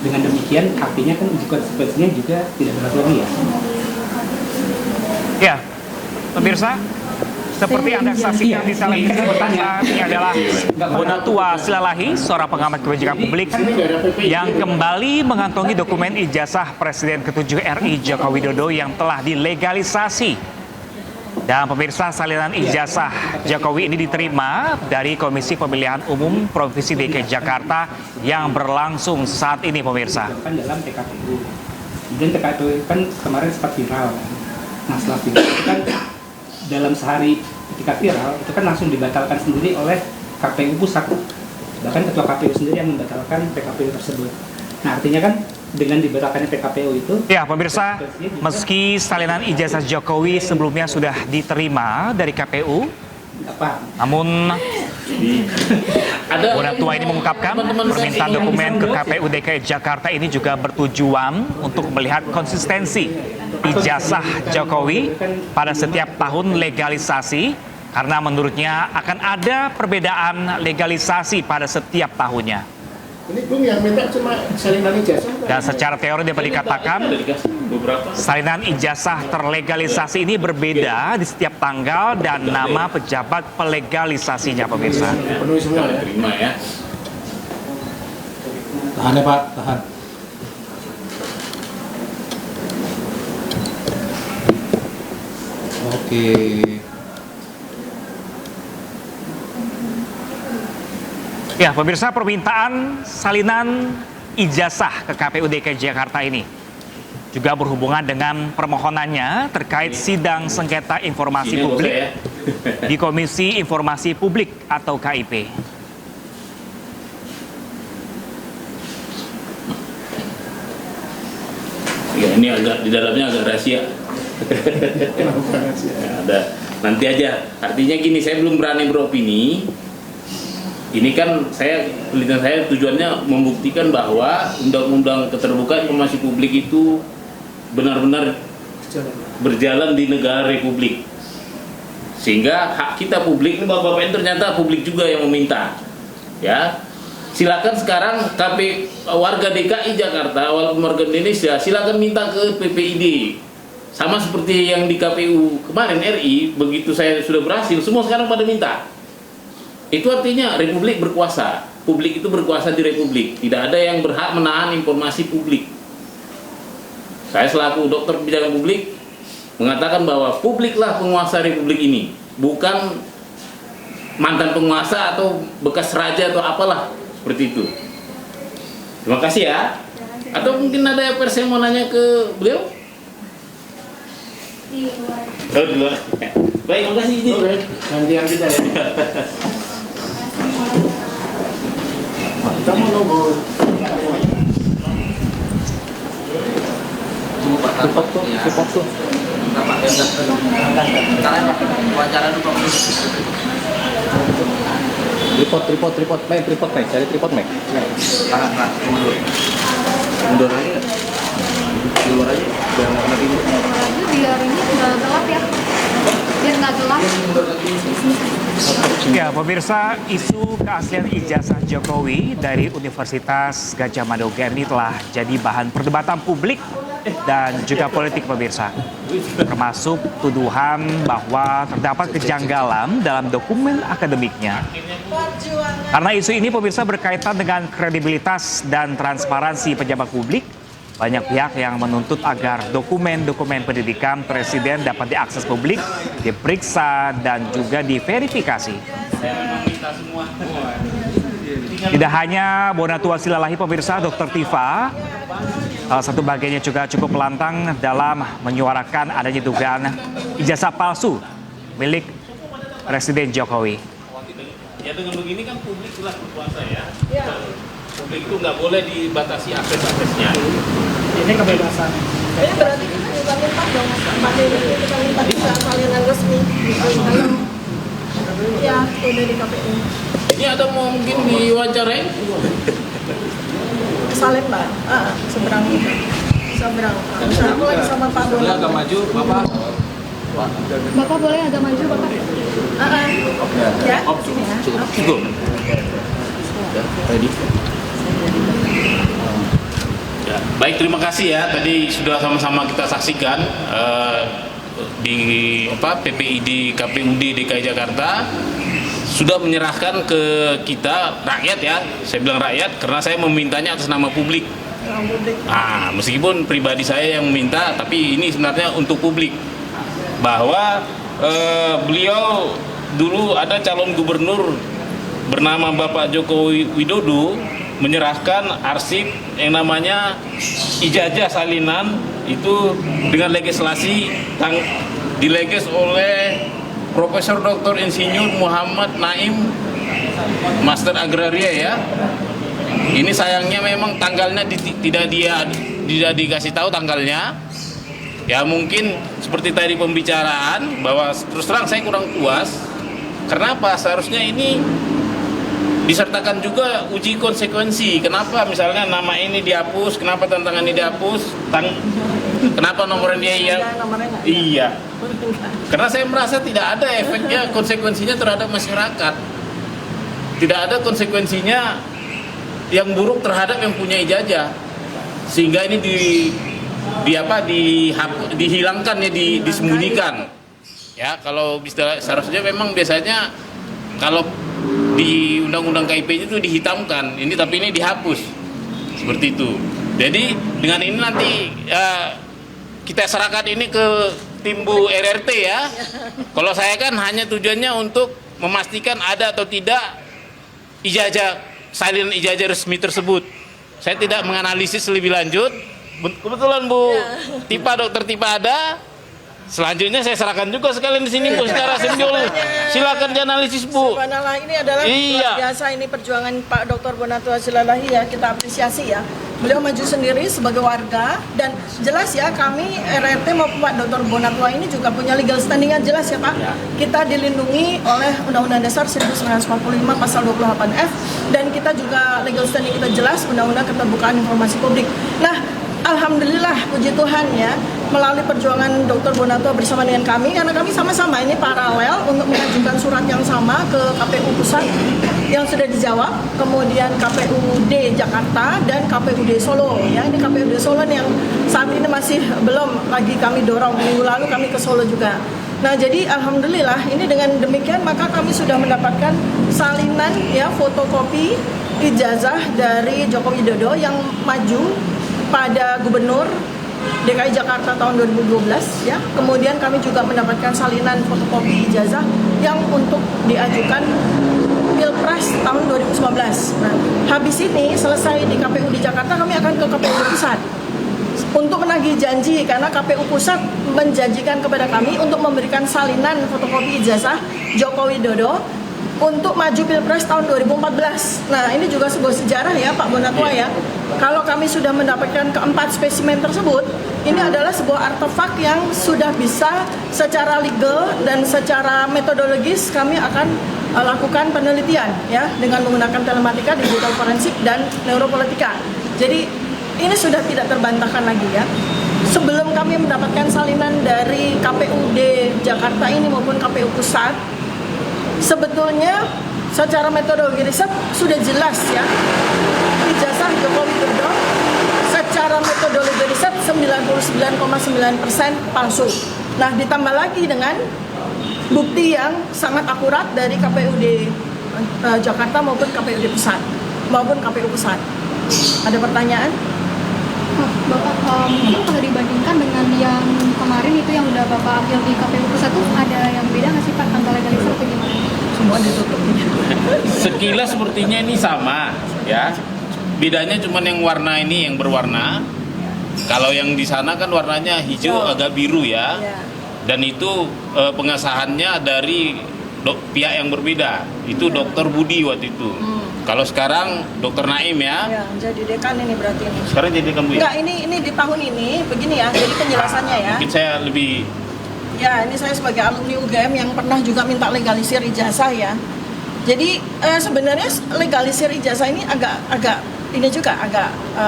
Dengan demikian artinya kan uji konsekuensinya juga tidak berlaku lagi ya. Ya, pemirsa, seperti Anda saksikan di televisi, ini adalah Bonatua Silalahi, seorang pengamat kebijakan publik yang kembali mengantongi dokumen ijazah Presiden ke-7 RI Joko Widodo yang telah dilegalisasi. Dan pemirsa, salinan ijazah Jokowi ini diterima dari Komisi Pemilihan Umum Provinsi DKI Jakarta yang berlangsung saat ini, pemirsa. Kan dalam PKPU. Kemudian PKPU kan kemarin sempat viral. Nah setelah viral itu kan dalam sehari ketika viral itu kan langsung dibatalkan sendiri oleh KPU pusat. Bahkan ketua KPU sendiri yang membatalkan PKPU tersebut. Nah artinya kan dengan dibatalkannya PKPU itu, ya pemirsa, meski salinan ijazah Jokowi sebelumnya sudah diterima dari KPU, namun Bonatua ini mengungkapkan permintaan dokumen ke KPU DKI Jakarta ini juga bertujuan untuk melihat konsistensi ijazah Jokowi pada setiap tahun legalisasi, karena menurutnya akan ada perbedaan legalisasi pada setiap tahunnya. Ini Bung yang minta cuma salinan ijazah. Dan secara teori dapat dikatakan salinan ijazah terlegalisasi ini berbeda di setiap tanggal dan nama pejabat pelegalisasinya, pemirsa. Penuhi semua ya. Terima ya. Tahan ya Pak, tahan. Oke. Ya, pemirsa, permintaan salinan ijazah ke KPU DKI Jakarta ini juga berhubungan dengan permohonannya terkait sidang sengketa informasi publik di Komisi Informasi Publik atau KIP. Ya, ini agak di dalamnya agak rahasia. Ada nanti aja. Artinya gini, saya belum berani beropini. Ini kan penelitian saya tujuannya membuktikan bahwa undang-undang keterbukaan informasi publik itu benar-benar berjalan di negara republik. Sehingga hak kita publik, ini Bapak-Bapak ini ternyata publik juga yang meminta. Ya. Silakan sekarang warga DKI Jakarta, warga Indonesia, silakan minta ke PPID. Sama seperti yang di KPU kemarin RI, begitu saya sudah berhasil, semua sekarang pada minta. Itu artinya republik berkuasa. Publik itu berkuasa di republik. Tidak ada yang berhak menahan informasi publik. Saya selaku dokter kebijakan publik mengatakan bahwa publiklah penguasa republik ini, bukan mantan penguasa atau bekas raja atau apalah seperti itu. Terima kasih ya. Atau mungkin ada pers yang mau nanya ke beliau? Oh, di luar. Baik, terima kasih. Gantian kita ya. Kamu nunggu. Cepat tuh. Tripod, Mike, cari tripod, Mike. Mundur aja. Di luar aja. Biar nggak kena timbul. Biar ini nggak gelap ya. Biar nggak gelap. Ya, pemirsa, isu keaslian ijazah Jokowi dari Universitas Gadjah Mada UGM ini telah jadi bahan perdebatan publik dan juga politik, pemirsa. Termasuk tuduhan bahwa terdapat kejanggalan dalam dokumen akademiknya. Karena isu ini, pemirsa, berkaitan dengan kredibilitas dan transparansi pejabat publik, banyak pihak yang menuntut agar dokumen-dokumen pendidikan Presiden dapat diakses publik, diperiksa, dan juga diverifikasi. Tidak hanya Bonatua Silalahi, pemirsa, Dr. Tifa, salah satu bagiannya juga cukup lantang dalam menyuarakan adanya dugaan ijazah palsu milik Presiden Jokowi. Ya, dengan begini kan publik jelas berkuasa ya. Publik itu nggak boleh dibatasi akses-aksesnya. Ini kebebasan. Ini berarti kita juga minta dong, kita minta bisa salinan resmi. Kalau ya udah di KPU. Ini ada mau mungkin diwawancarain? Salib Mbak, seberang itu. Seberang. Aku lagi sama Pak Dono. Agak maju, Bapak. Bapak boleh agak maju, Bapak? Ya, sini ya. Cukup. Ready? Baik, terima kasih ya. Tadi sudah sama-sama kita saksikan di PPID KPUD DKI Jakarta sudah menyerahkan ke kita rakyat ya. Saya bilang rakyat karena saya memintanya atas nama publik. Meskipun pribadi saya yang meminta, tapi ini sebenarnya untuk publik bahwa beliau dulu ada calon gubernur bernama Bapak Joko Widodo menyerahkan arsip yang namanya ijazah salinan itu dengan legislasi dileges oleh Profesor Dr. Insinyur Muhammad Naim, Master Agraria ya. Ini sayangnya memang tanggalnya tidak dikasih tahu tanggalnya. Ya mungkin seperti tadi pembicaraan bahwa terus terang saya kurang puas. Kenapa? Seharusnya ini disertakan juga uji konsekuensi. Kenapa misalnya nama ini dihapus, kenapa tantangan ini dihapus, kenapa nomornya yang iya. Karena saya merasa tidak ada efeknya, konsekuensinya terhadap masyarakat. Tidak ada konsekuensinya yang buruk terhadap yang punya ijazah. Sehingga ini dihilangkan ya, disembunyikan. Ya, kalau seharusnya memang biasanya kalau di Undang-Undang KIP itu dihitamkan, tapi ini dihapus seperti itu. Jadi dengan ini nanti kita serahkan ini ke tim Bu RRT ya. Kalau saya kan hanya tujuannya untuk memastikan ada atau tidak salinan ijazah resmi tersebut. Saya tidak menganalisis lebih lanjut. Kebetulan Bu Dr. Tipa ada. Selanjutnya saya serahkan juga sekalian di sini Bu secara simbolis. Silakan dianalisis Bu. Subhanallah, ini adalah luar biasa ini perjuangan Pak Dr. Bonatua Silalahi ya, kita apresiasi ya. Beliau maju sendiri sebagai warga dan jelas ya kami RRT maupun Pak Dr. Bonatua ini juga punya legal standing yang jelas ya Pak. Kita dilindungi oleh Undang-Undang Dasar 1945 pasal 28F dan kita juga legal standing kita jelas Undang-Undang Keterbukaan Informasi Publik. Nah, alhamdulillah puji Tuhan ya, melalui perjuangan Dr. Bonatua bersama dengan kami, karena kami sama-sama ini paralel untuk mengajukan surat yang sama ke KPU Pusat yang sudah dijawab, kemudian KPUD Jakarta dan KPUD Solo ya. Ini KPUD Solo yang saat ini masih belum lagi kami dorong, minggu lalu kami ke Solo juga. Nah, jadi alhamdulillah ini dengan demikian maka kami sudah mendapatkan salinan ya fotokopi ijazah dari Joko Widodo yang maju pada Gubernur DKI Jakarta tahun 2012 ya. Kemudian kami juga mendapatkan salinan fotokopi ijazah yang untuk diajukan Pilpres tahun 2019. Nah, habis ini selesai di KPU di Jakarta, kami akan ke KPU Pusat untuk menagih janji karena KPU Pusat menjanjikan kepada kami untuk memberikan salinan fotokopi ijazah Joko Widodo untuk maju Pilpres tahun 2014. Nah, ini juga sebuah sejarah ya Pak Bonatua ya. Kalau kami sudah mendapatkan keempat spesimen tersebut, ini adalah sebuah artefak yang sudah bisa secara legal dan secara metodologis kami akan lakukan penelitian ya dengan menggunakan telematika, digital forensik dan neuropolitika. Jadi ini sudah tidak terbantahkan lagi ya. Sebelum kami mendapatkan salinan dari KPUD Jakarta ini maupun KPU Pusat, sebetulnya secara metodologi riset sudah jelas ya, ijazah Joko Widodo secara metodologi riset 99,9% palsu. Nah, ditambah lagi dengan bukti yang sangat akurat dari KPUD Jakarta maupun KPUD Pusat maupun KPU Pusat. Ada pertanyaan? Bapak, mungkin kalau dibandingkan dengan yang kemarin itu yang udah Bapak ambil di KPU Pusat tuh ada yang beda nggak sih Pak tanggal legalisir atau gimana? Semua ditutup. Sekilas sepertinya ini sama ya. Bedanya cuma yang warna ini yang berwarna. Kalau yang di sana kan warnanya hijau agak biru ya. Dan itu pengesahannya dari pihak yang berbeda. Itu Dr. Budi waktu itu. Kalau sekarang Dr. Naim ya. Ya, jadi dekan ini berarti ini. Sekarang jadi dekan Bu ya? Enggak, ini di tahun ini begini ya. Jadi penjelasannya ya. Mungkin saya lebih. Ya, ini saya sebagai alumni UGM yang pernah juga minta legalisir ijazah ya. Jadi sebenarnya legalisir ijazah ini agak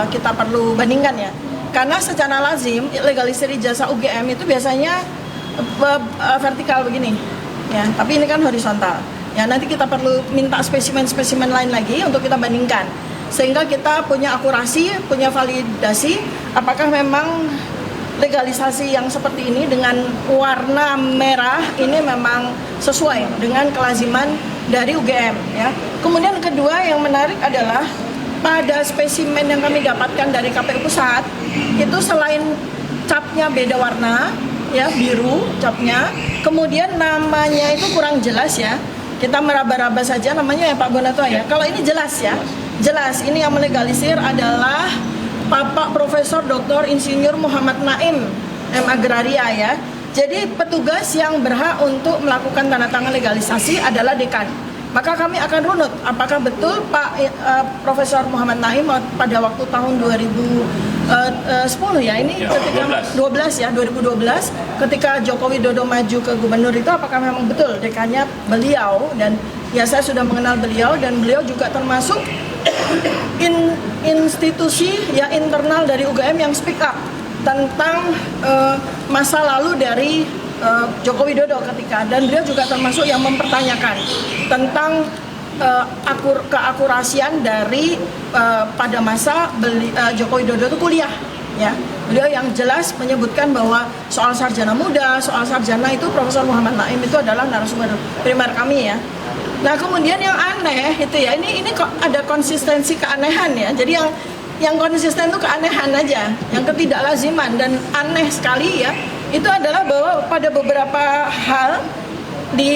kita perlu bandingkan ya. Karena secara lazim legalisir ijazah UGM itu biasanya vertikal begini. Ya, tapi ini kan horizontal. Ya, nanti kita perlu minta spesimen-spesimen lain lagi untuk kita bandingkan. sehingga kita punya akurasi, punya validasi apakah memang legalisasi yang seperti ini dengan warna merah ini memang sesuai dengan kelaziman dari UGM ya. Kemudian kedua yang menarik adalah pada spesimen yang kami dapatkan dari KPU Pusat itu selain capnya beda warna ya, biru capnya, kemudian namanya itu kurang jelas ya. Kita meraba-raba saja namanya ya Pak Bonatua ya. Kalau ini jelas ya. Jelas ini yang melegalisir adalah Bapak Profesor Dr. Insinyur Muhammad Naim M. Agraria ya. Jadi petugas yang berhak untuk melakukan tanda tangan legalisasi adalah dekan. Maka kami akan runut apakah betul Pak Profesor Muhammad Naim pada waktu tahun 2010 ya ini ya, ketika 2012 ketika Joko Widodo maju ke gubernur itu apakah memang betul dekannya beliau, dan ya saya sudah mengenal beliau dan beliau juga termasuk institusi ya internal dari UGM yang speak up tentang masa lalu dari Joko Widodo ketika, dan beliau juga termasuk yang mempertanyakan tentang keakurasian dari pada masa Joko Widodo itu kuliah ya. Beliau yang jelas menyebutkan bahwa soal sarjana muda, soal sarjana itu Profesor Muhammad Naim itu adalah narasumber primer kami ya. Nah kemudian yang aneh itu ya, ini kok ada konsistensi keanehan ya. Jadi yang konsisten itu keanehan aja, yang ketidaklaziman dan aneh sekali ya. Itu adalah bahwa pada beberapa hal di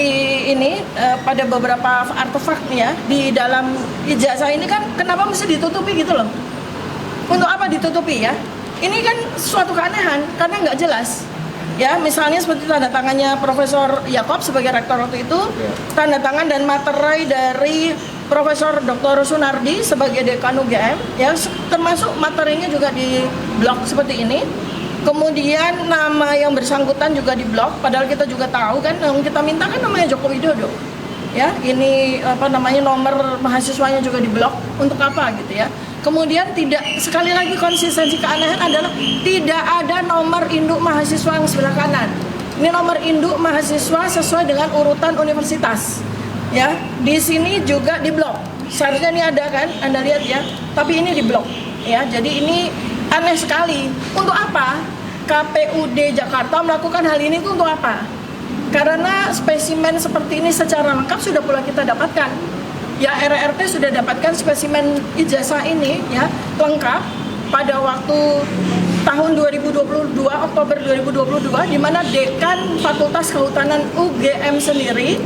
ini pada beberapa artefak ya di dalam ijazah ini kan kenapa mesti ditutupi gitu loh? Untuk apa ditutupi ya? Ini kan suatu keanehan karena nggak jelas. Ya, misalnya seperti tanda tangannya Profesor Yakob sebagai rektor waktu itu, tanda tangan dan materai dari Profesor Dr. Sunardi sebagai dekan UGM, ya termasuk materinya juga di blog seperti ini. Kemudian nama yang bersangkutan juga di blog, padahal kita juga tahu kan yang kita minta kan namanya Joko Widodo. Ya, ini apa namanya nomor mahasiswanya juga di blog, untuk apa gitu ya. Kemudian tidak, sekali lagi konsistensi keanehan adalah tidak ada nomor induk mahasiswa yang sebelah kanan. Ini nomor induk mahasiswa sesuai dengan urutan universitas. Ya, di sini juga di blok. Seharusnya ini ada kan, Anda lihat ya. Tapi ini di blok. Ya, jadi ini aneh sekali. Untuk apa? KPUD Jakarta melakukan hal ini itu untuk apa? Karena spesimen seperti ini secara lengkap sudah pula kita dapatkan. Ya, RRT sudah dapatkan spesimen ijazah ini ya lengkap pada waktu tahun 2022 Oktober 2022 di mana dekan Fakultas Kehutanan UGM sendiri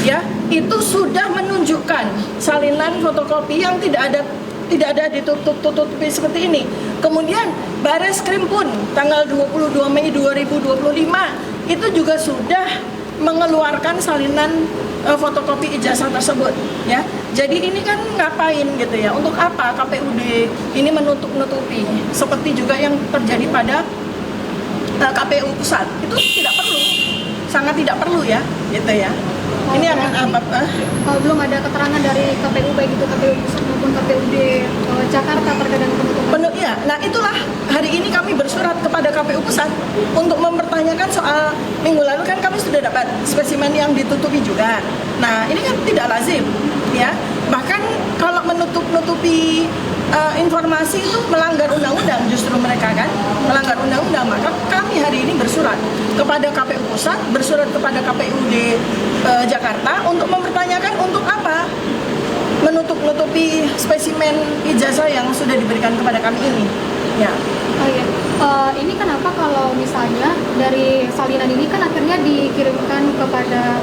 ya itu sudah menunjukkan salinan fotokopi yang tidak ada ditutup-tutupi seperti ini. Kemudian Bareskrim pun tanggal 22 Mei 2025 itu juga sudah mengeluarkan salinan fotokopi ijazah tersebut ya. Jadi ini kan ngapain gitu ya? Untuk apa KPUD ini menutup-nutupi seperti juga yang terjadi pada KPU Pusat? Itu tidak perlu, sangat tidak perlu ya, gitu ya. Ini akan apa? Belum ada keterangan dari KPU baik itu KPU Pusat maupun KPUD Jakarta terkait dengan penutupan. Ya, nah itulah hari ini kami bersurat kepada KPU Pusat untuk mempertanyakan soal minggu lalu kan kami sudah dapat spesimen yang ditutupi juga. Nah ini kan tidak lazim, ya. Bahkan kalau menutup-nutupi informasi itu melanggar undang-undang, justru mereka kan melanggar undang-undang. Maka kami hari ini bersurat kepada KPU Pusat, bersurat kepada KPUD Jakarta untuk mempertanyakan untuk apa menutup-nutupi spesimen ijazah yang sudah diberikan kepada kami ini. Ya. Oh iya. Ini kenapa kalau misalnya dari salinan ini kan akhirnya dikirimkan kepada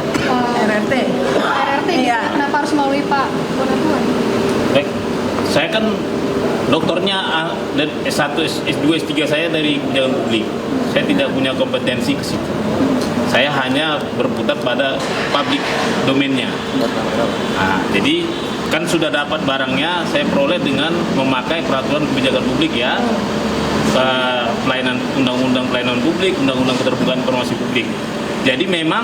RRT. RRT, Iya. Kenapa harus melalui Pak Bonatua? Baik, saya kan doktornya dan S1, S2, S3 saya dari bidang publik. Saya tidak punya kompetensi ke situ. Saya hanya berputar pada public domainnya. Nah, jadi kan sudah dapat barangnya, saya peroleh dengan memakai peraturan kebijakan publik ya, pelayanan undang-undang pelayanan publik, undang-undang keterbukaan informasi publik. Jadi memang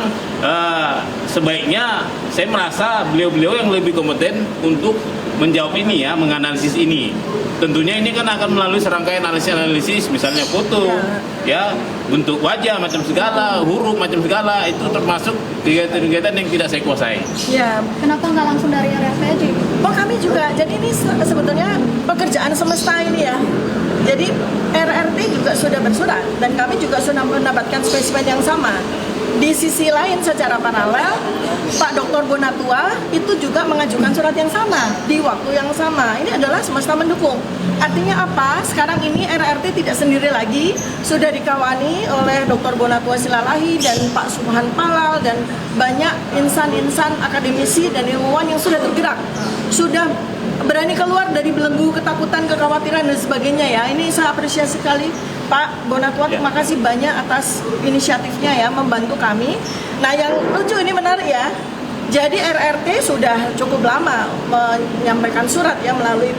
sebaiknya saya merasa beliau-beliau yang lebih kompeten untuk menjawab ini ya, menganalisis ini. Tentunya ini kan akan melalui serangkaian analisis, misalnya foto, ya, bentuk wajah macam segala, huruf macam segala, itu termasuk kegiatan-kegiatan yang tidak saya kuasai. Ya. Kenapa nggak langsung dari RRT aja? Oh kami juga, jadi ini sebetulnya pekerjaan semesta ini ya. Jadi RRT juga sudah bersurat dan kami juga sudah mendapatkan spesimen yang sama. Di sisi lain secara paralel, Pak Dr. Bonatua itu juga mengajukan surat yang sama di waktu yang sama. Ini adalah semesta mendukung. Artinya apa? Sekarang ini RRT tidak sendiri lagi, sudah dikawani oleh Dr. Bonatua Silalahi dan Pak Subhan Palal dan banyak insan-insan akademisi dan ilmuwan yang sudah tergerak, sudah berani keluar dari belenggu ketakutan, kekhawatiran dan sebagainya ya. Ini saya apresiasi sekali Pak Bonatua, terima kasih banyak atas inisiatifnya ya membantu kami. Nah yang lucu ini menarik ya. Jadi RRT sudah cukup lama menyampaikan surat ya melalui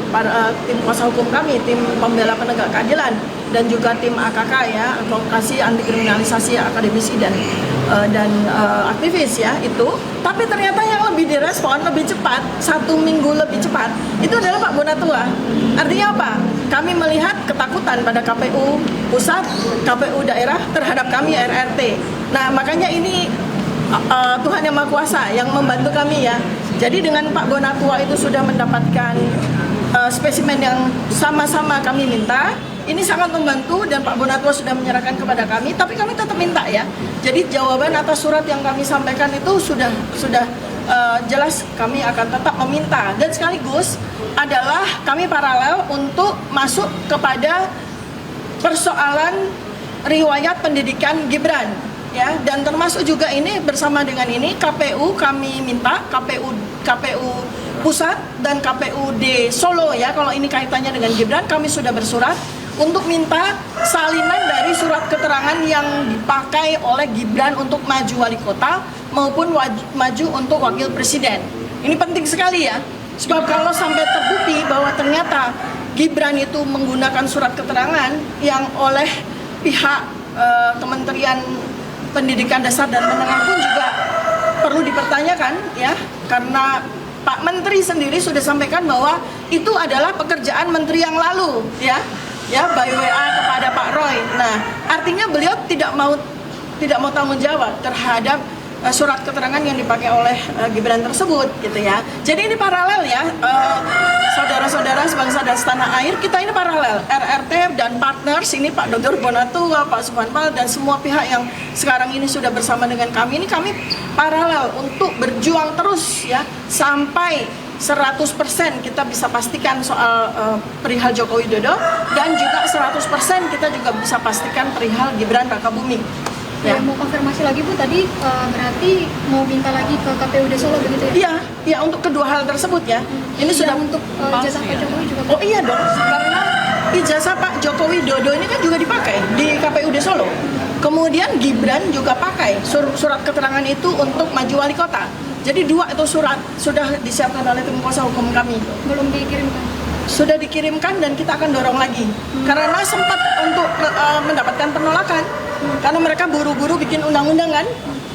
tim kuasa hukum kami, tim pembela penegak keadilan dan juga tim AKK ya, advokasi anti kriminalisasi akademisi dan aktivis ya itu. Tapi ternyata yang lebih direspon lebih cepat, 1 minggu lebih cepat itu adalah Pak Bonatua. Artinya apa? Kami melihat ketakutan pada KPU pusat, KPU daerah terhadap kami RRT. Nah makanya ini Tuhan Yang Maha Kuasa yang membantu kami ya. Jadi dengan Pak Bonatua itu sudah mendapatkan spesimen yang sama-sama kami minta. Ini sangat membantu dan Pak Bonatua sudah menyerahkan kepada kami. Tapi kami tetap minta ya. Jadi jawaban atas surat yang kami sampaikan itu sudah jelas kami akan tetap meminta. Dan sekaligus adalah kami paralel untuk masuk kepada persoalan riwayat pendidikan Gibran. Ya, dan termasuk juga ini bersama dengan ini KPU kami minta KPU pusat dan KPUD Solo ya, kalau ini kaitannya dengan Gibran kami sudah bersurat untuk minta salinan dari surat keterangan yang dipakai oleh Gibran untuk maju wali kota maupun maju untuk wakil presiden. Ini penting sekali ya, sebab kalau sampai terbukti bahwa ternyata Gibran itu menggunakan surat keterangan yang oleh pihak Kementerian Pendidikan Dasar dan Menengah pun juga perlu dipertanyakan ya, karena Pak Menteri sendiri sudah sampaikan bahwa itu adalah pekerjaan menteri yang lalu ya by WA kepada Pak Roy. Nah artinya beliau tidak mau tanggung jawab terhadap surat keterangan yang dipakai oleh Gibran tersebut gitu ya. Jadi ini paralel ya, saudara-saudara sebangsa dan setanah air, kita ini paralel RRT dan partners ini Pak Dr. Bonatua, Pak Subhan Palal dan semua pihak yang sekarang ini sudah bersama dengan kami. Ini kami paralel untuk berjuang terus ya sampai 100% kita bisa pastikan soal perihal Joko Widodo dan juga 100% kita juga bisa pastikan perihal Gibran Rakabuming. Ya, mau konfirmasi lagi Bu, tadi berarti mau minta lagi ke KPUD Solo begitu ya? Iya, untuk kedua hal tersebut ya. Ini sudah untuk ijazah Pak Jokowi juga. Oh iya dong, karena ijazah Pak Joko Widodo ini kan juga dipakai di KPUD Solo. Kemudian Gibran juga pakai surat keterangan itu untuk maju wali kota. Jadi 2 itu surat sudah disiapkan oleh tim kuasa hukum kami. Belum dikirimkan? Sudah dikirimkan dan kita akan dorong lagi. Karena sempat untuk mendapatkan penolakan. Karena mereka buru-buru bikin undang-undang kan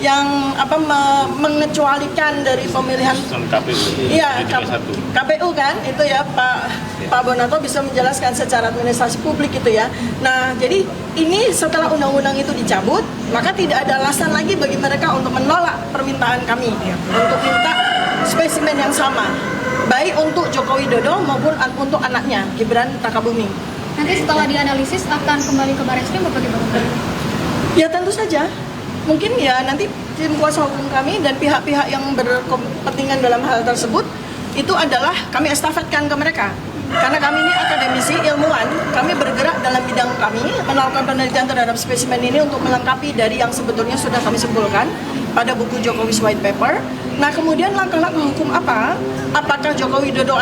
yang mengecualikan dari pemilihan iya KPU kan itu ya Pak Bonato bisa menjelaskan secara administrasi publik gitu ya. Nah jadi ini setelah undang-undang itu dicabut maka tidak ada alasan lagi bagi mereka untuk menolak permintaan kami untuk minta spesimen yang sama baik untuk Joko Widodo maupun untuk anaknya Gibran Rakabuming. Nanti setelah dianalisis akan kembali ke Barreskrim atau bagaimana? Ya tentu saja, mungkin ya nanti tim kuasa hukum kami dan pihak-pihak yang berkepentingan dalam hal tersebut itu adalah kami estafetkan ke mereka. Karena kami ini akademisi, ilmuwan, kami bergerak dalam bidang kami, melakukan penelitian terhadap spesimen ini untuk melengkapi dari yang sebetulnya sudah kami simpulkan pada buku Jokowi's White Paper. Nah kemudian langkah-langkah hukum apa? Apakah Joko Widodo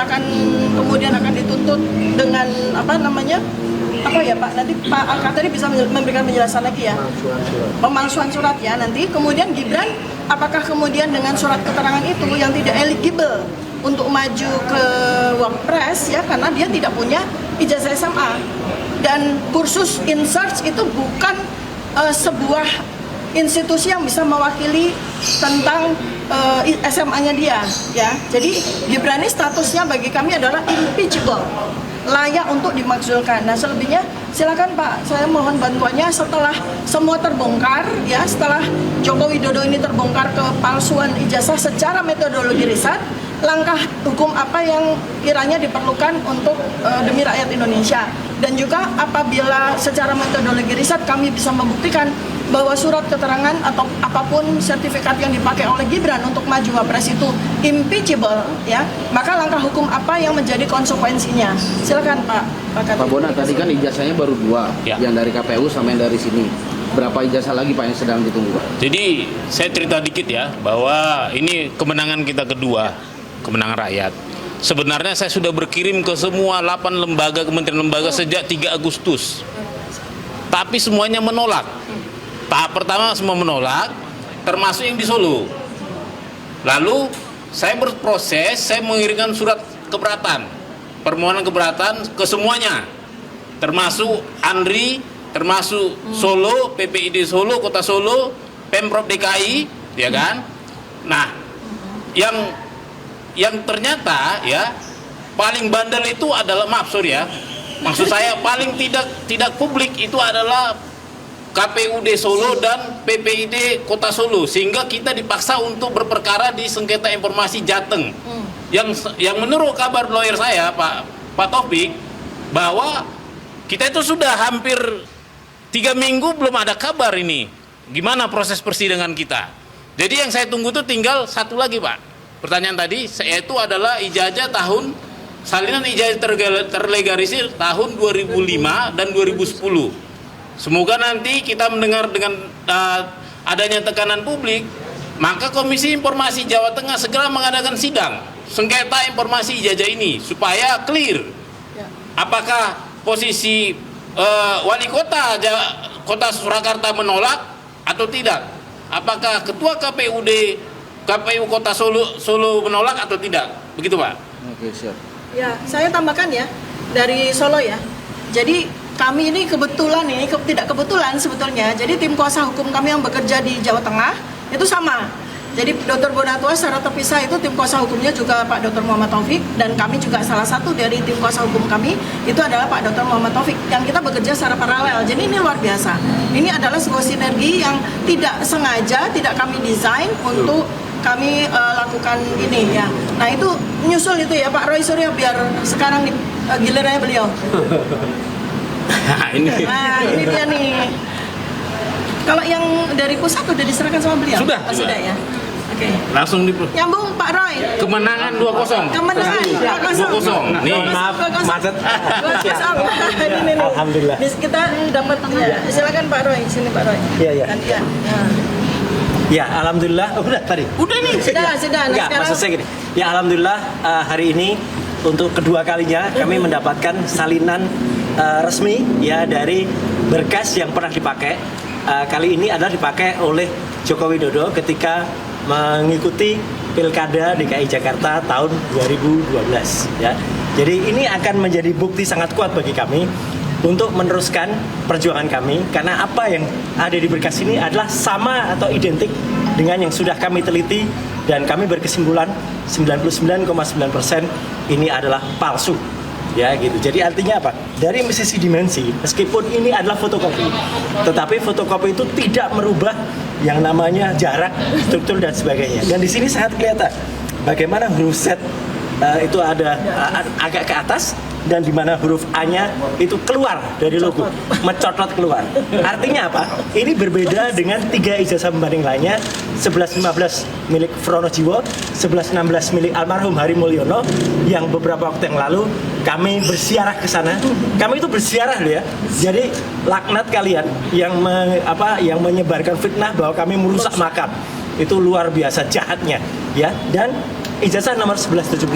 kemudian akan dituntut dengan apa ya Pak, nanti Pak Angka tadi bisa memberikan penjelasan lagi ya, pemalsuan surat ya nanti. Kemudian Gibran, apakah kemudian dengan surat keterangan itu yang tidak eligible untuk maju ke Wapres ya, karena dia tidak punya ijazah SMA dan kursus InSearch itu bukan sebuah institusi yang bisa mewakili tentang SMA-nya dia ya. Jadi Gibran ini statusnya bagi kami adalah impeachable, layak untuk dimakzulkan. Nah selebihnya silakan Pak, saya mohon bantuannya setelah semua terbongkar ya, setelah Joko Widodo ini terbongkar kepalsuan ijazah secara metodologi riset, langkah hukum apa yang kiranya diperlukan untuk demi rakyat Indonesia. Dan juga apabila secara metodologi riset kami bisa membuktikan bahwa surat keterangan atau apapun sertifikat yang dipakai oleh Gibran untuk maju Wapres itu impeachable, ya, maka langkah hukum apa yang menjadi konsekuensinya? Silakan Pak Pak Bona, tadi kan ijazahnya baru 2, Ya. yang dari KPU sama yang dari sini. Berapa ijazah lagi Pak yang sedang ditunggu Pak? Jadi saya cerita dikit ya, bahwa ini kemenangan kita kedua, kemenangan rakyat. Sebenarnya saya sudah berkirim ke semua 8 lembaga, kementerian lembaga sejak 3 Agustus. Tapi semuanya menolak. Tahap pertama semua menolak, termasuk yang di Solo. Lalu saya berproses, saya mengirimkan surat keberatan, permohonan keberatan ke semuanya, termasuk ANRI, termasuk Solo, PPID Solo, Kota Solo, Pemprov DKI, ya kan? Nah, yang ternyata ya paling bandel itu adalah, maaf sorry ya, maksud saya paling tidak publik itu adalah KPUD Solo dan PPID Kota Solo, sehingga kita dipaksa untuk berperkara di sengketa informasi Jateng. Yang menurut kabar lawyer saya Pak Taufik, bahwa kita itu sudah hampir 3 minggu belum ada kabar ini gimana proses persidangan kita. Jadi yang saya tunggu itu tinggal satu lagi Pak, pertanyaan tadi, yaitu adalah ijazah salinan ijazah terlegalisir tahun 2005 dan 2010. Semoga nanti kita mendengar dengan adanya tekanan publik, maka Komisi Informasi Jawa Tengah segera mengadakan sidang sengketa informasi ijazah ini supaya clear. Apakah posisi wali kota Kota Surakarta menolak atau tidak? Apakah ketua KPU Kota Solo menolak atau tidak? Begitu Pak. Oke, siap. Ya, saya tambahkan ya dari Solo ya. Jadi kami ini kebetulan tidak kebetulan sebetulnya. Jadi tim kuasa hukum kami yang bekerja di Jawa Tengah itu sama. Jadi Dr. Bonatua secara terpisah itu tim kuasa hukumnya juga Pak Dr. Muhammad Taufik, dan kami juga salah satu dari tim kuasa hukum kami itu adalah Pak Dr. Muhammad Taufik, yang kita bekerja secara paralel. Jadi ini luar biasa. Ini adalah sebuah sinergi yang tidak sengaja, tidak kami desain untuk kami lakukan ini ya. Nah itu menyusul itu ya Pak Roy Suryo, biar sekarang gilirannya beliau. Nah, ini dia nih. Kalau yang dari pusat udah diserahkan sama beliau? Sudah. Sudah ya. Oke. langsung Nyambung Pak Roy. kemenangan 2-0. Kemenangan 2-0. 2-0. Nih. Maaf, macet. 2-0. Ini. Alhamdulillah. Kita dapat ya. Silakan Pak Roy, sini Pak Roy. Iya, iya. Gantian. Ya, alhamdulillah. Oh, udah tadi. Udah nih. Sudah. Nah, Enggak, sekarang maksud saya gini. Ya, alhamdulillah hari ini untuk kedua kalinya kami mendapatkan salinan resmi ya dari berkas yang pernah dipakai. Kali ini adalah dipakai oleh Joko Widodo ketika mengikuti Pilkada DKI Jakarta tahun 2012 ya. Jadi ini akan menjadi bukti sangat kuat bagi kami untuk meneruskan perjuangan kami, karena apa yang ada di berkas ini adalah sama atau identik dengan yang sudah kami teliti, dan kami berkesimpulan 99,9% ini adalah palsu. Ya gitu. Jadi artinya apa? Dari sisi dimensi, meskipun ini adalah fotokopi, tetapi fotokopi itu tidak merubah yang namanya jarak, struktur dan sebagainya. Dan di sini sangat kelihatan bagaimana huruf Z itu ada agak ke atas, dan di mana huruf A-nya itu keluar dari logo, mencotot keluar. Artinya apa? Ini berbeda dengan 3 ijazah pembanding lainnya, 1115 milik Fronojiwo, 1116 milik almarhum Hari Mulyono, yang beberapa waktu yang lalu kami bersiarah ke sana. Kami itu bersiarah loh ya. Jadi laknat kalian yang menyebarkan fitnah bahwa kami merusak makam. Itu luar biasa jahatnya ya. Dan ijazah nomor 1117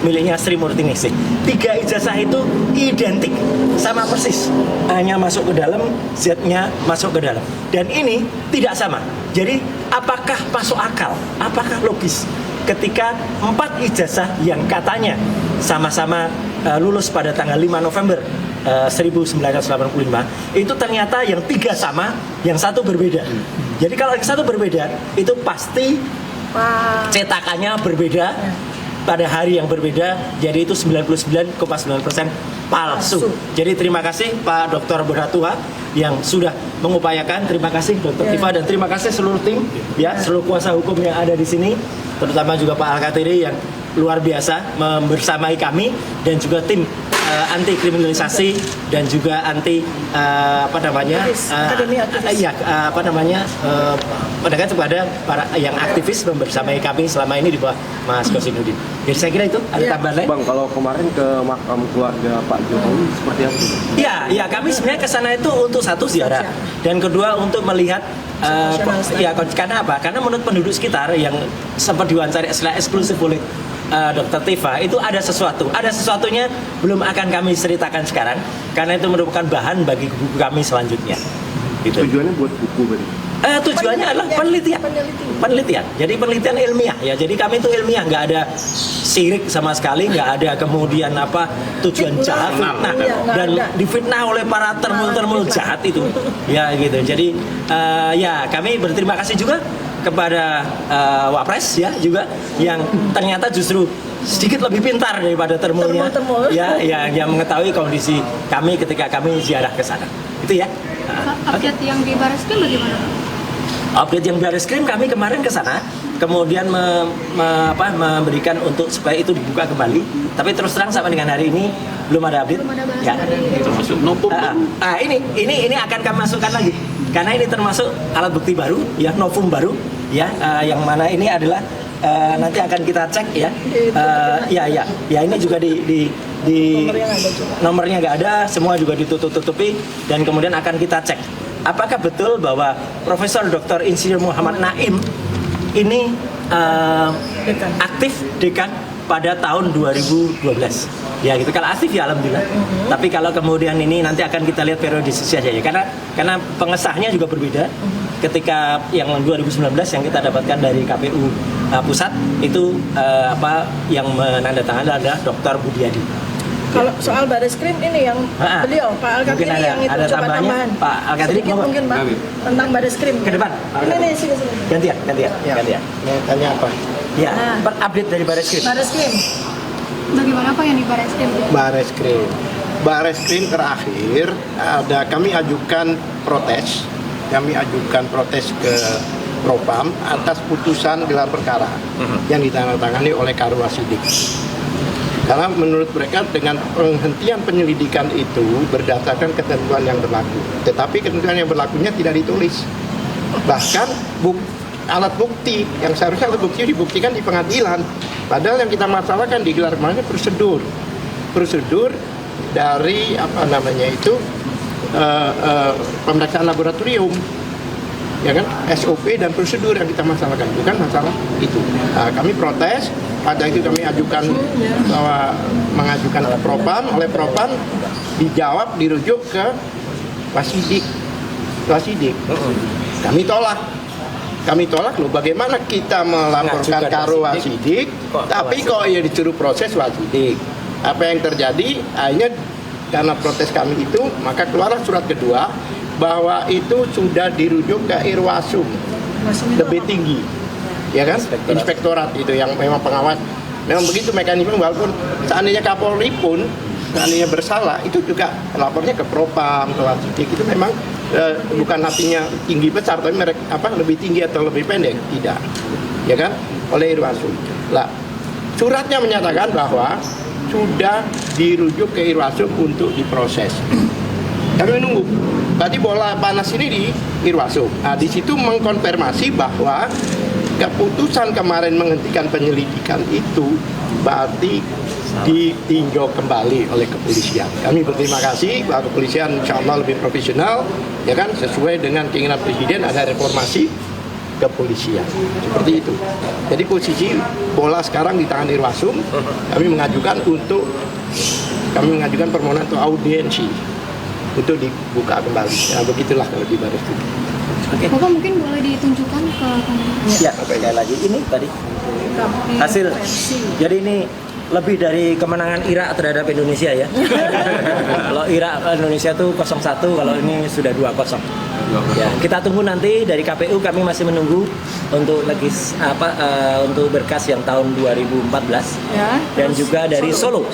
miliknya Sri Murtiningsih. 3 ijazah itu identik sama persis. A-nya masuk ke dalam, Z-nya masuk ke dalam. Dan ini tidak sama. Jadi apakah masuk akal? Apakah logis ketika 4 ijazah yang katanya sama-sama lulus pada tanggal 5 November 1985 itu ternyata yang 3 sama, yang 1 berbeda. Jadi kalau yang 1 berbeda itu pasti cetakannya berbeda pada hari yang berbeda, jadi itu 99,9% palsu. Jadi terima kasih Pak Dr. Bonatua yang sudah mengupayakan. Terima kasih Dr. Tifa, dan terima kasih seluruh tim ya, seluruh kuasa hukum yang ada di sini, terutama juga Pak Al-Katiri yang luar biasa membersamai kami dan juga tim anti kriminalisasi dan juga anti pendekatan kepada para yang aktivis membersamai kami selama ini di bawah Mas Kosinudin. Jadi saya kira itu ada tambahan lain. Bang, kalau kemarin ke makam keluarga Pak Jokowi seperti apa? Ya, kami sebenarnya ke sana itu untuk satu ziarah dan kedua untuk melihat karena apa? Karena menurut penduduk sekitar yang sempat diwawancara secara eksklusif oleh Dr. Tifa itu ada sesuatunya belum akan kami ceritakan sekarang karena itu merupakan bahan bagi buku kami selanjutnya. Gitu. Tujuannya buat buku berarti? Tujuannya adalah penelitian. Jadi penelitian ilmiah ya. Jadi kami itu ilmiah, nggak ada sirik sama sekali, nggak ada kemudian tujuan jahat, fitnah dan difitnah oleh para termul jahat itu. Ya gitu. Jadi kami berterima kasih juga kepada Wapres ya juga yang ternyata justru sedikit lebih pintar daripada termulnya ya yang mengetahui kondisi kami ketika kami ziarah ke sana. Itu ya. Update yang di Barreskrim bagaimana? Update yang di Barreskrim kami kemarin ke sana kemudian memberikan untuk supaya itu dibuka kembali. Tapi terus terang sampai dengan hari ini belum ada update. Ya. Termasuk novum. Ini akan kami masukkan lagi. Karena ini termasuk alat bukti baru, ya novum baru, ya yang mana ini adalah nanti akan kita cek ya. Ini juga di nomornya nggak ada, semua juga ditutup-tutupi dan kemudian akan kita cek. Apakah betul bahwa Profesor Dr. Insinyur Muhammad Naim ini aktif dekan pada tahun 2012? Ya gitu, kalau aktif ya alhamdulillah. Tapi kalau kemudian ini nanti akan kita lihat periodisasi saja ya, karena pengesahnya juga berbeda. Ketika yang 2019 yang kita dapatkan dari KPU pusat itu yang menandatangani adalah Dr. Budiadi. Kalau soal Barreskrim ini yang beliau Pak Al-Katiri yang itu coba tambahan. Pak Al-Katiri sedikit mungkin Pak tentang Barreskrim. Ke depan. Ini sini. Gantian. Mau tanya apa? Ya, update dari Barreskrim. Bagaimana Pak yang di Barreskrim? Barreskrim terakhir kami ajukan protes ke Propam atas putusan gelar perkara yang ditandatangani oleh Karwa Siddiq. Karena menurut mereka dengan penghentian penyelidikan itu berdasarkan ketentuan yang berlaku. Tetapi ketentuan yang berlakunya tidak ditulis. Bahkan alat bukti yang seharusnya alat bukti dibuktikan di pengadilan. Padahal yang kita masalahkan di gelar kemarin prosedur dari pemeriksaan laboratorium, ya kan, SOP dan prosedur yang kita masalahkan, bukan masalah itu. Kami protes, pada itu kami mengajukan oleh Propam dijawab dirujuk ke Wasidik. Kami tolak loh, bagaimana kita melaporkan Karo Wasidik, tapi kok ya disuruh proses Wasidik. Apa yang terjadi, akhirnya karena protes kami itu, maka keluarlah surat kedua, bahwa itu sudah dirujuk ke Irwasum, lebih tinggi. Ya kan? Inspektorat itu yang memang pengawas. Memang begitu mekanisme, walaupun seandainya Kapolri pun, seandainya bersalah, itu juga lapornya ke Propam, ke Wasidik, itu memang bukan artinya tinggi besar, tapi mereka lebih tinggi atau lebih pendek, tidak, ya kan, oleh Irwasum. Lah, suratnya menyatakan bahwa sudah dirujuk ke Irwasum untuk diproses. Kami menunggu. Berarti bola panas ini di Irwasum. Nah, di situ mengkonfirmasi bahwa keputusan kemarin menghentikan penyelidikan itu berarti ditinjau kembali oleh kepolisian. Kami berterima kasih bahwa kepolisian insya Allah lebih profesional, ya kan, sesuai dengan keinginan Presiden ada reformasi kepolisian. Seperti itu. Jadi posisi bola sekarang di tangan Irwasum. Kami mengajukan permohonan untuk audiensi untuk dibuka kembali. Nah, begitulah kalau di Barreskrim. Bapak mungkin boleh ditunjukkan ke kamera. Ya, sekali lagi ini tadi hasil. Jadi ini lebih dari kemenangan Irak terhadap Indonesia ya. Kalau Irak Indonesia tuh 0-1, kalau ini sudah 2-0. Ya, kita tunggu nanti dari KPU, kami masih menunggu untuk untuk berkas yang tahun 2014 ya, dan juga dari Solo.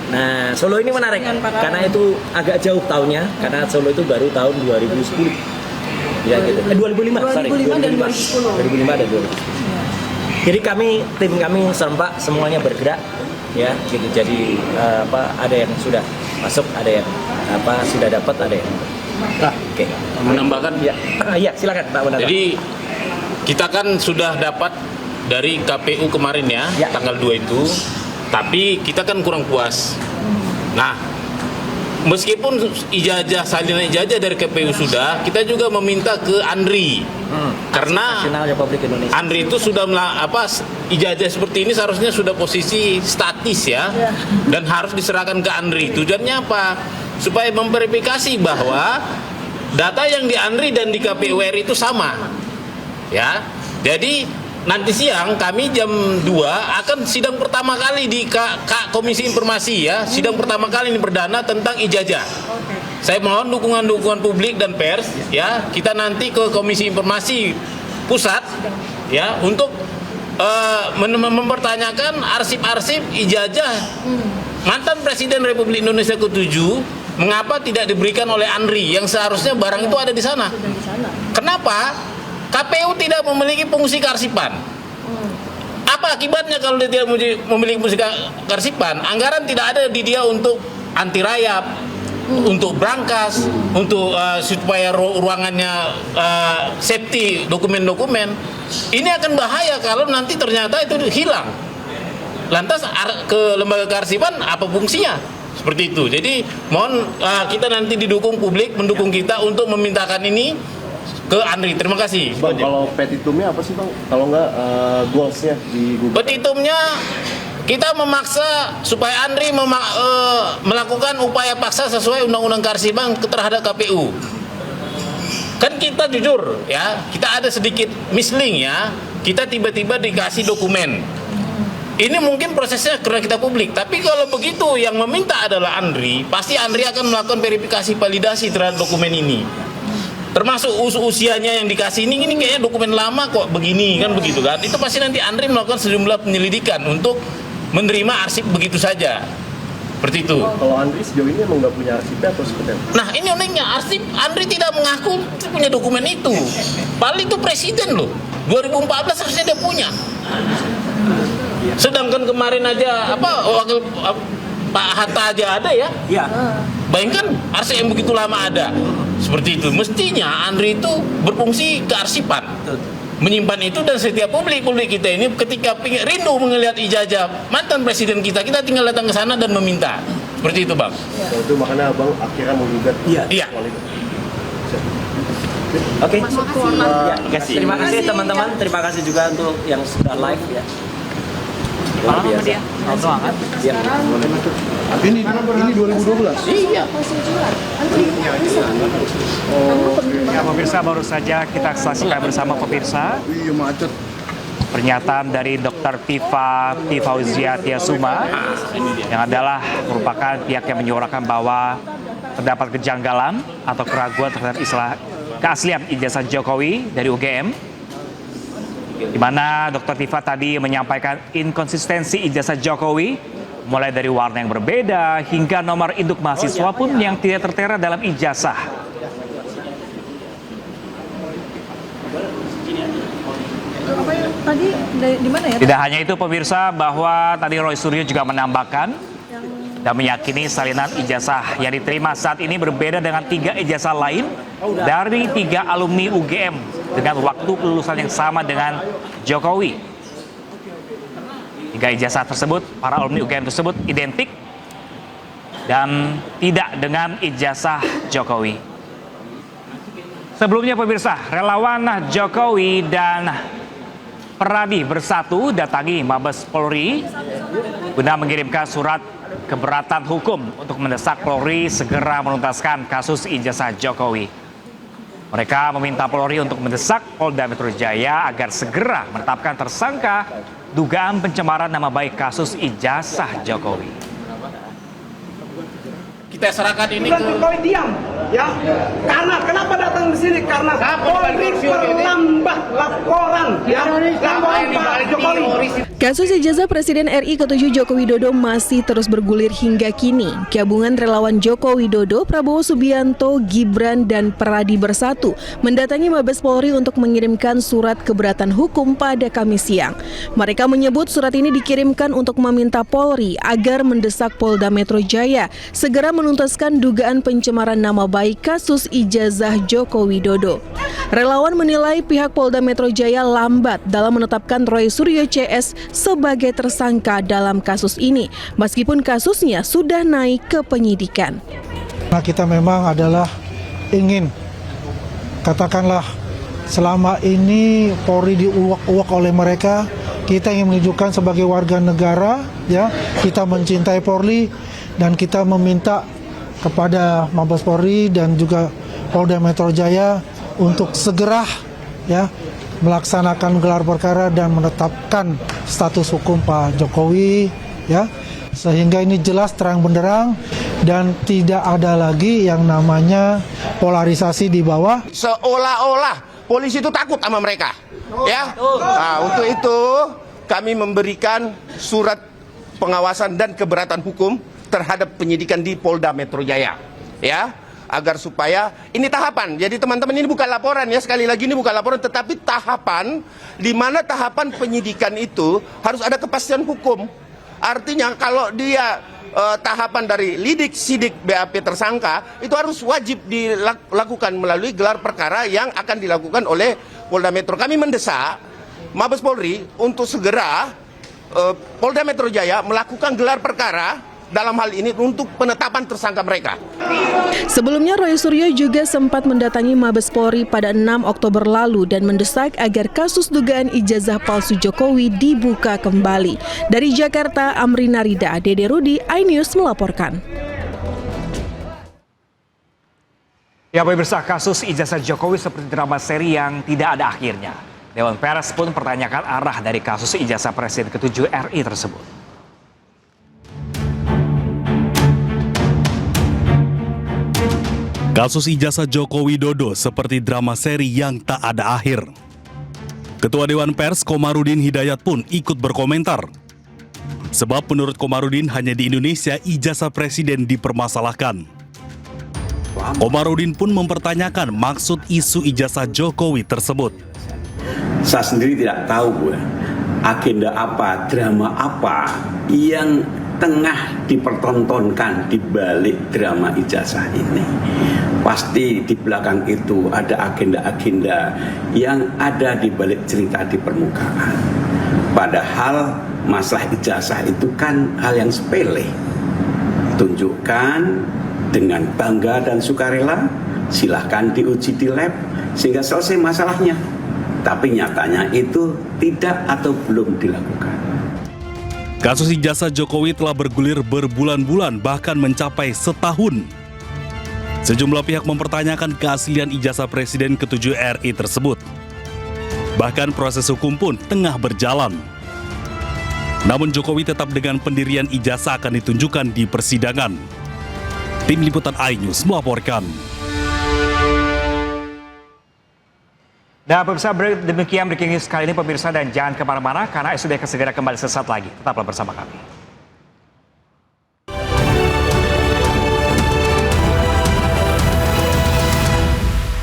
Nah, Solo ini menarik karena itu agak jauh tahunnya, karena Solo itu baru tahun 2010. Ya gitu. 2005 dan 2010. 2005 dan 2010. Jadi tim kami serempak semuanya bergerak ya gitu. Jadi ada yang sudah masuk, ada yang sudah dapat, ada yang oke. Menambahkan Ya, iya silakan Pak Bonata. jadi kita kan sudah dapat dari KPU kemarin ya, Ya. tanggal 2 itu, tapi kita kan kurang puas. Nah, meskipun salinan ijazah dari KPU sudah, kita juga meminta ke Andri, karena Nasional Republik Indonesia. Andri itu sudah ijazah seperti ini seharusnya sudah posisi statis ya, dan harus diserahkan ke Andri. Tujuannya apa? Supaya memverifikasi bahwa data yang di Andri dan di KPU RI itu sama, ya. Jadi nanti siang kami jam 2 akan sidang pertama kali di Komisi Informasi ya, sidang pertama kali ini perdana tentang ijazah. Saya mohon dukungan publik dan pers ya, kita nanti ke Komisi Informasi Pusat ya untuk mempertanyakan arsip-arsip ijazah mantan Presiden Republik Indonesia ke-7, mengapa tidak diberikan oleh Andri yang seharusnya barang itu ada di sana. Kenapa? KPU tidak memiliki fungsi kearsipan. Apa akibatnya kalau dia tidak memiliki fungsi kearsipan? Anggaran tidak ada di dia untuk anti rayap, untuk brankas, untuk supaya ruangannya safety dokumen-dokumen. Ini akan bahaya kalau nanti ternyata itu hilang. Lantas ke lembaga kearsipan apa fungsinya? Seperti itu. Jadi mohon kita nanti didukung publik, mendukung kita untuk memintakan ini ke Andri. Terima kasih. Bang, kalau petitumnya apa sih Bang? Kalau nggak goalsnya di Google? Petitumnya kita memaksa supaya Andri melakukan upaya paksa sesuai Undang-Undang Kearsipan terhadap KPU. Kan kita jujur ya, kita ada sedikit misling ya, kita tiba-tiba dikasih dokumen. Ini mungkin prosesnya karena kita publik, tapi kalau begitu yang meminta adalah Andri, pasti Andri akan melakukan verifikasi validasi terhadap dokumen ini. Termasuk usianya yang dikasih ini kayaknya dokumen lama kok begini kan begitu kan. Itu pasti nanti Andri melakukan sejumlah penyelidikan untuk menerima arsip begitu saja. Seperti itu. Kalau Andri sejauh ini emang nggak punya arsipnya atau seperti apa? Nah ini uniknya, arsip Andri tidak mengaku punya dokumen itu. Padahal itu presiden loh, 2014 harusnya dia punya. Sedangkan kemarin aja wakil Pak Hatta aja ada ya. Iya. Bayangkan arsip yang begitu lama ada. Seperti itu. Mestinya Andri itu berfungsi kearsipan. Menyimpan itu, dan setiap publik kita ini ketika rindu melihat ijazah mantan presiden kita tinggal datang ke sana dan meminta. Seperti itu, Bang. So, itu makanya Abang akhirnya menggugat. Iya. Oke. Ya, terima kasih teman-teman. Terima kasih juga untuk yang sudah live ya. Luar biasa. Ya. Ini 2012. Iya. Ya pemirsa, baru saja kita saksikan bersama pemirsa Iya macet. pernyataan dari Dr. Tifa Fauzia Tiasuma yang adalah merupakan pihak yang menyuarakan bahwa terdapat kejanggalan atau keraguan terhadap keaslian ijazah Jokowi dari UGM, di mana Dr. Tifa tadi menyampaikan inkonsistensi ijazah Jokowi mulai dari warna yang berbeda hingga nomor induk mahasiswa pun yang tidak tertera dalam ijazah. Tadi di mana ya? Tidak hanya itu pemirsa, bahwa tadi Roy Suryo juga menambahkan dan meyakini salinan ijazah yang diterima saat ini berbeda dengan 3 ijazah lain dari 3 alumni UGM dengan waktu kelulusan yang sama dengan Jokowi. 3 ijazah tersebut, para alumni UGM tersebut identik dan tidak dengan ijazah Jokowi. Sebelumnya pemirsa, relawan Jokowi dan Peradi bersatu datangi Mabes Polri guna mengirimkan surat keberatan hukum untuk mendesak Polri segera menuntaskan kasus ijazah Jokowi. Mereka meminta Polri untuk mendesak Polda Metro Jaya agar segera menetapkan tersangka dugaan pencemaran nama baik kasus ijazah Jokowi. Kita serahkan ini Bukan Jokowi diam, ya. Karena kenapa datang di sini? Karena Polri perlambat laporan, ya. Laporan Pak Jokowi. Kasus ijazah Presiden RI ke-7 Joko Widodo masih terus bergulir hingga kini. Gabungan relawan Joko Widodo, Prabowo Subianto, Gibran, dan Peradi Bersatu mendatangi Mabes Polri untuk mengirimkan surat keberatan hukum pada Kamis siang. Mereka menyebut surat ini dikirimkan untuk meminta Polri agar mendesak Polda Metro Jaya segera menuntaskan dugaan pencemaran nama baik kasus ijazah Joko Widodo. Relawan menilai pihak Polda Metro Jaya lambat dalam menetapkan Roy Suryo CS sebagai tersangka dalam kasus ini, meskipun kasusnya sudah naik ke penyidikan. Nah, kita memang adalah ingin, katakanlah selama ini Polri diuak-uak oleh mereka, kita ingin menunjukkan sebagai warga negara, ya, kita mencintai Polri dan kita meminta kepada Mabes Polri dan juga Polda Metro Jaya untuk segera, ya, melaksanakan gelar perkara dan menetapkan status hukum Pak Jokowi, ya, sehingga ini jelas terang benderang dan tidak ada lagi yang namanya polarisasi di bawah. Seolah-olah polisi itu takut sama mereka, ya. Nah, untuk itu kami memberikan surat pengawasan dan keberatan hukum terhadap penyidikan di Polda Metro Jaya, ya. Agar supaya ini tahapan. Jadi teman-teman, ini bukan laporan, ya, sekali lagi ini bukan laporan, tetapi tahapan di mana tahapan penyidikan itu harus ada kepastian hukum. Artinya kalau dia tahapan dari lidik, sidik, BAP tersangka itu harus wajib dilakukan melalui gelar perkara yang akan dilakukan oleh Polda Metro. Kami mendesak Mabes Polri untuk segera Polda Metro Jaya melakukan gelar perkara dalam hal ini untuk penetapan tersangka mereka. Sebelumnya Roy Suryo juga sempat mendatangi Mabes Polri pada 6 Oktober lalu dan mendesak agar kasus dugaan ijazah palsu Jokowi dibuka kembali. Dari Jakarta, Amrina Rida, Dede Rudi, iNews melaporkan. Ya, pemirsa, kasus ijazah Jokowi seperti drama seri yang tidak ada akhirnya. Dewan Pers pun mempertanyakan arah dari kasus ijazah Presiden ke-7 RI tersebut. Kasus ijazah Joko Widodo seperti drama seri yang tak ada akhir. Ketua Dewan Pers Komarudin Hidayat pun ikut berkomentar. Sebab menurut Komarudin hanya di Indonesia ijazah presiden dipermasalahkan. Komarudin pun mempertanyakan maksud isu ijazah Jokowi tersebut. Saya sendiri tidak tahu agenda apa, drama apa yang tengah dipertontonkan di balik drama ijazah ini. Pasti di belakang itu ada agenda-agenda yang ada di balik cerita di permukaan. Padahal masalah ijazah itu kan hal yang sepele. Tunjukkan dengan bangga dan sukarela, silahkan diuji di lab sehingga selesai masalahnya. Tapi nyatanya itu tidak atau belum dilakukan. Kasus ijazah Jokowi telah bergulir berbulan-bulan bahkan mencapai setahun. Sejumlah pihak mempertanyakan keaslian ijazah Presiden ke-7 RI tersebut. Bahkan proses hukum pun tengah berjalan. Namun Jokowi tetap dengan pendirian ijazah akan ditunjukkan di persidangan. Tim Liputan iNews melaporkan. Nah, pemirsa, demikian breaking news kali ini pemirsa, dan jangan kemana-mana karena SUD akan segera kembali sesaat lagi. Tetaplah bersama kami.